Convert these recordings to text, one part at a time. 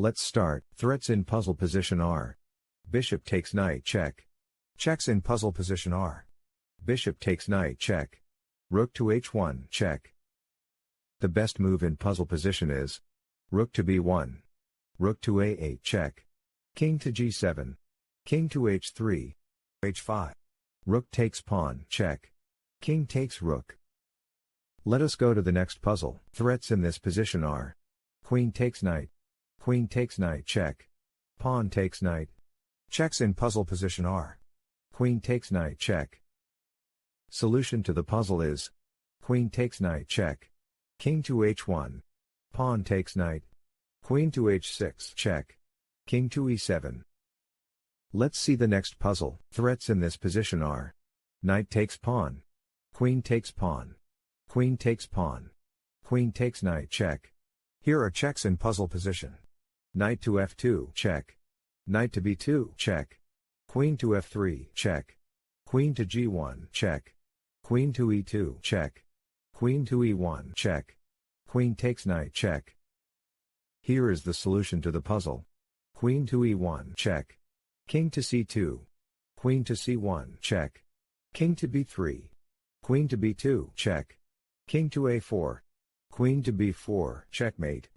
Let's start. Threats in puzzle position are. Bishop takes knight check. Checks in puzzle position are. Bishop takes knight check. Rook to h1 check. The best move in puzzle position is. Rook to b1. Rook to a8 check. King to g7. King to h3. h5. Rook takes pawn check. King takes rook. Let us go to the next puzzle. Threats in this position are. Queen takes knight. Queen takes knight check. Pawn takes knight. Checks in puzzle position are. Queen takes knight check. Solution to the puzzle is. Queen takes knight check. King to h1. Pawn takes knight. Queen to h6 check. King to e7. Let's see the next puzzle. Threats in this position are. Knight takes pawn. Queen takes pawn. Queen takes pawn. Queen takes knight check. Here are checks in puzzle position. Knight to f2 check. Knight to b2 check. Queen to f3 check. Queen to g1 check. Queen to e2 check. Queen to e1 check. Queen takes knight check. Here is the solution to the puzzle. Queen to e1 check. King to c2. Queen to c1 check. King to b3. Queen to b2 check. King to a4. Queen to b4 checkmate.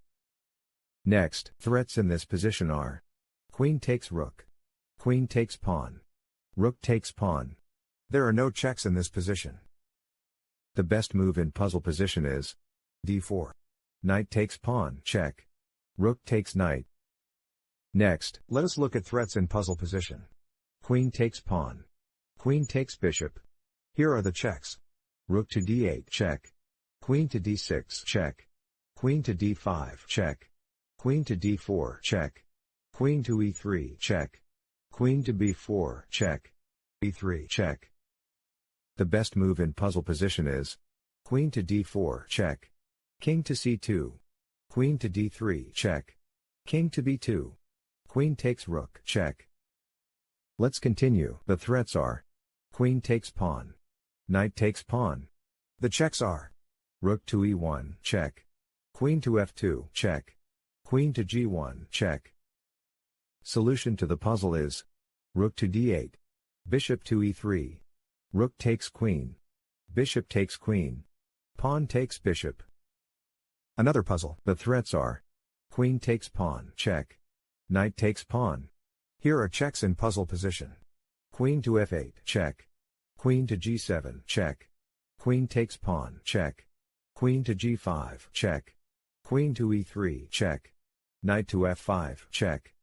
Next, threats in this position are. Queen takes rook. Queen takes pawn. Rook takes pawn. There are no checks in this position. The best move in puzzle position is. d4. Knight takes pawn check. Rook takes knight. Next, let us look at threats in puzzle position. Queen takes pawn. Queen takes bishop. Here are the checks. Rook to d8 check. Queen to d6 check. Queen to d5 check. Queen to d4 check. Queen to e3 check. Queen to b4 check. e3 check. The best move in puzzle position is. Queen to d4 check. King to c2. Queen to d3 check. King to b2. Queen takes rook check. Let's continue. The threats are. Queen takes pawn. Knight takes pawn. The checks are. Rook to e1 check. Queen to f2 check. Queen to g1 check. Solution to the puzzle is. Rook to d8. Bishop to e3. Rook takes queen. Bishop takes queen. Pawn takes bishop. Another puzzle. The threats are. Queen takes pawn check. Knight takes pawn. Here are checks in puzzle position. Queen to f8 check. Queen to g7 check. Queen takes pawn check. Queen to g5 check. Queen to e3 check. Knight to f5 check.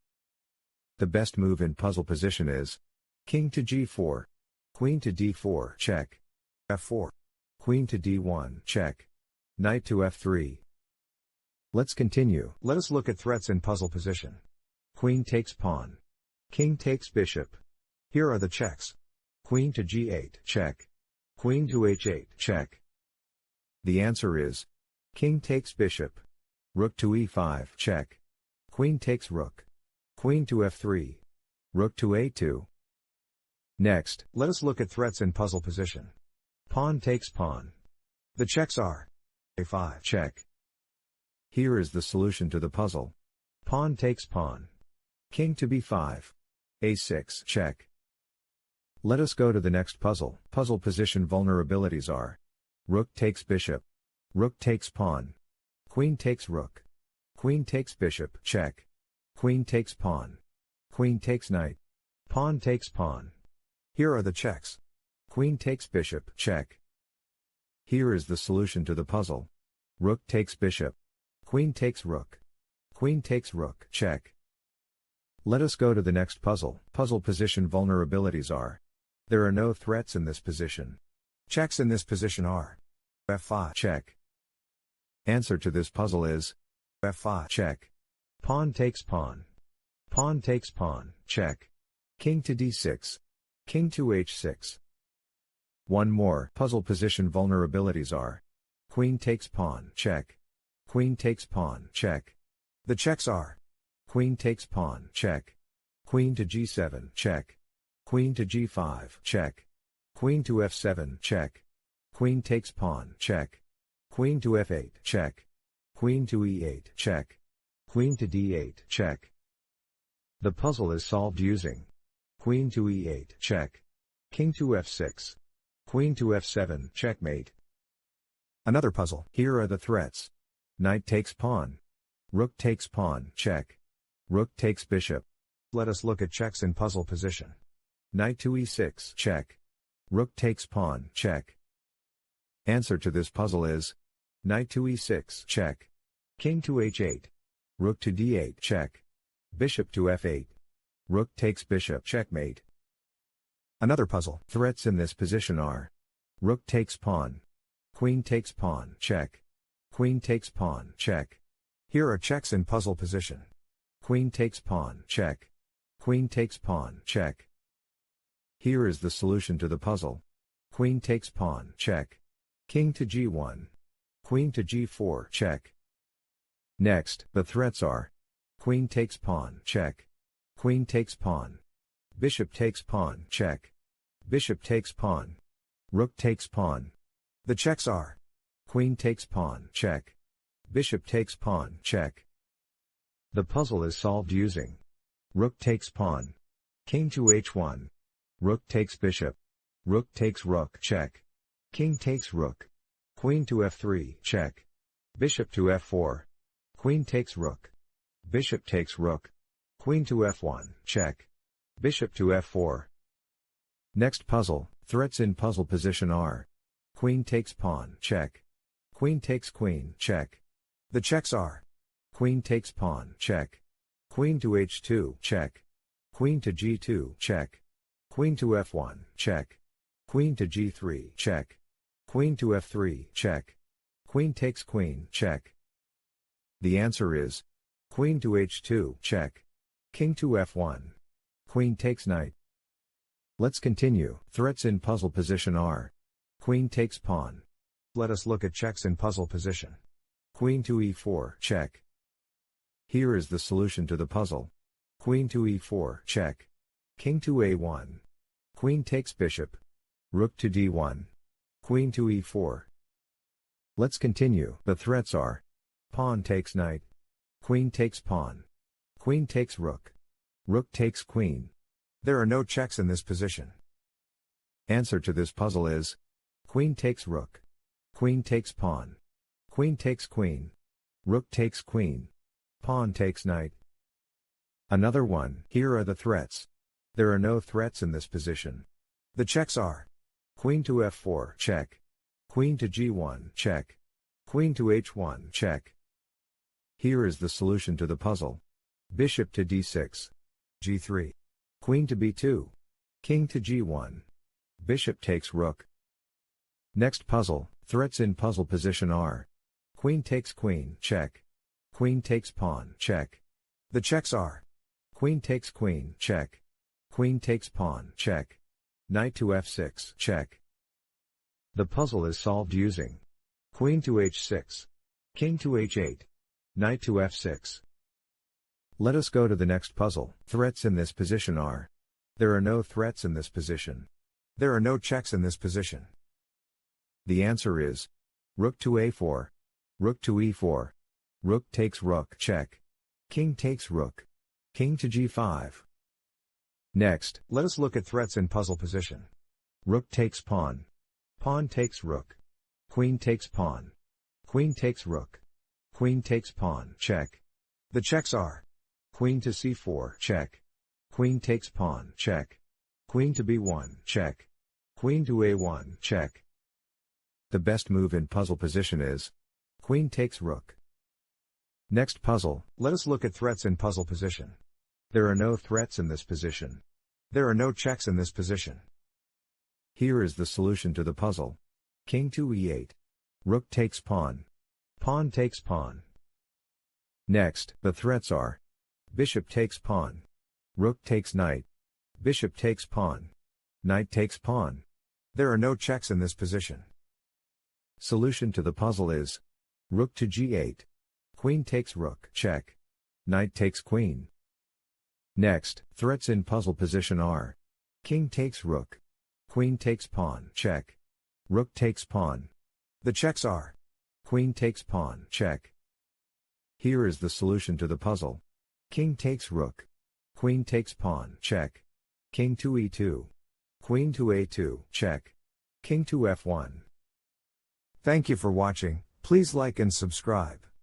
The best move in puzzle position is. King to g4. Queen to d4 check. f4. Queen to d1 check. Knight to f3. Let's continue. Let us look at threats in puzzle position. Queen takes pawn. King takes bishop. Here are the checks. Queen to g8 check. Queen to h8 check. The answer is. King takes bishop. Rook to e5 check. Queen takes rook. Queen to f3. Rook to a2. Next, let us look at threats in puzzle position. Pawn takes pawn. The checks are. a5 check. Here is the solution to the puzzle. Pawn takes pawn. King to b5. a6 check. Let us go to the next puzzle. Puzzle position vulnerabilities are. Rook takes bishop. Rook takes pawn. Queen takes rook. Queen takes bishop check. Queen takes pawn. Queen takes knight. Pawn takes pawn. Here are the checks. Queen takes bishop check. Here is the solution to the puzzle. Rook takes bishop. Queen takes rook. Queen takes rook check. Let us go to the next puzzle. Puzzle position vulnerabilities are. There are no threats in this position. Checks in this position are. f5 check. Answer to this puzzle is. f5 check. Pawn takes pawn. Pawn takes pawn check. King to d6. King to h6. One more. Puzzle position vulnerabilities are. Queen takes pawn check. Queen takes pawn check. The checks are. Queen takes pawn check. Queen to g7 check. Queen to g5 check. Queen to f7 check. Queen takes pawn check. Queen to f8 check. Queen to e8 check. Queen to d8, check. The puzzle is solved using Queen to e8, check. King to f6. Queen to f7, checkmate. Another puzzle. Here are the threats. Knight takes pawn. Rook takes pawn, check. Rook takes bishop. Let us look at checks in puzzle position. Knight to e6, check. Rook takes pawn, check. Answer to this puzzle is Knight to e6, check. King to h8. Rook to d8, check. Bishop to f8. Rook takes bishop, checkmate. Another puzzle. Threats in this position are Rook takes pawn. Queen takes pawn, check. Queen takes pawn, check. Here are checks in puzzle position. Queen takes pawn, check. Queen takes pawn, check. Here is the solution to the puzzle. Queen takes pawn, check. King to g1. Queen to g4, check. Next, the threats are Queen takes pawn, check. Queen takes pawn. Bishop takes pawn, check. Bishop takes pawn. Rook takes pawn. The checks are Queen takes pawn, check. Bishop takes pawn, check. The puzzle is solved using Rook takes pawn. King to h1. Rook takes bishop. Rook takes rook, check. King takes rook. Queen to f3, check. Bishop to f4. Queen takes rook. Bishop takes rook. Queen to f1, check. Bishop to f4. Next puzzle. Threats in puzzle position are Queen takes pawn, check. Queen takes queen, check. The checks are Queen takes pawn, check. Queen to h2, check. Queen to g2, check. Queen to f1, check. Queen to g3, check. Queen to f3, check. Queen takes queen, check. The answer is Queen to h2, check. King to f1. Queen takes knight. Let's continue. Threats in puzzle position are Queen takes pawn. Let us look at checks in puzzle position. Queen to e4, check. Here is the solution to the puzzle. Queen to e4, check. King to a1. Queen takes bishop. Rook to d1. Queen to e4. Let's continue. The threats are pawn takes knight. Queen takes pawn. Queen takes rook. Rook takes queen. There are no checks in this position. Answer to this puzzle is Queen takes rook. Queen takes pawn. Queen takes queen. Rook takes queen. Pawn takes knight. Another one. Here are the threats. There are no threats in this position. The checks are Queen to f4, check. Queen to g1, check. Queen to h1, check. Here is the solution to the puzzle. Bishop to d6. g3. Queen to b2. King to g1. Bishop takes rook. Next puzzle. Threats in puzzle position are Queen takes queen, check. Queen takes pawn, check. The checks are Queen takes queen, check. Queen takes pawn, check. Knight to f6, check. The puzzle is solved using Queen to h6. King to h8. Knight to f6. Let us go to the next puzzle. Threats in this position are there are no threats in this position. There are no checks in this position. The answer is Rook to a4. Rook to e4. Rook takes rook, check. King takes rook. King to g5. Next, let us look at threats in puzzle position. Rook takes pawn. Pawn takes rook. Queen takes pawn. Queen takes rook. Queen takes pawn, check. The checks are Queen to c4, check. Queen takes pawn, check. Queen to b1, check. Queen to a1, check. The best move in puzzle position is Queen takes rook. Next puzzle, let us look at threats in puzzle position. There are no threats in this position. There are no checks in this position. Here is the solution to the puzzle. King to e8. Rook takes pawn. Pawn takes pawn. Next, the threats are Bishop takes pawn. Rook takes knight. Bishop takes pawn. Knight takes pawn. There are no checks in this position. Solution to the puzzle is Rook to g8. Queen takes rook, check. Knight takes queen. Next, threats in puzzle position are King takes rook. Queen takes pawn, check. Rook takes pawn. The checks are Queen takes pawn, check. Here is the solution to the puzzle. King takes rook. Queen takes pawn, check. King to e2. Queen to a2, check. King to f1. Thank you for watching. Please like and subscribe.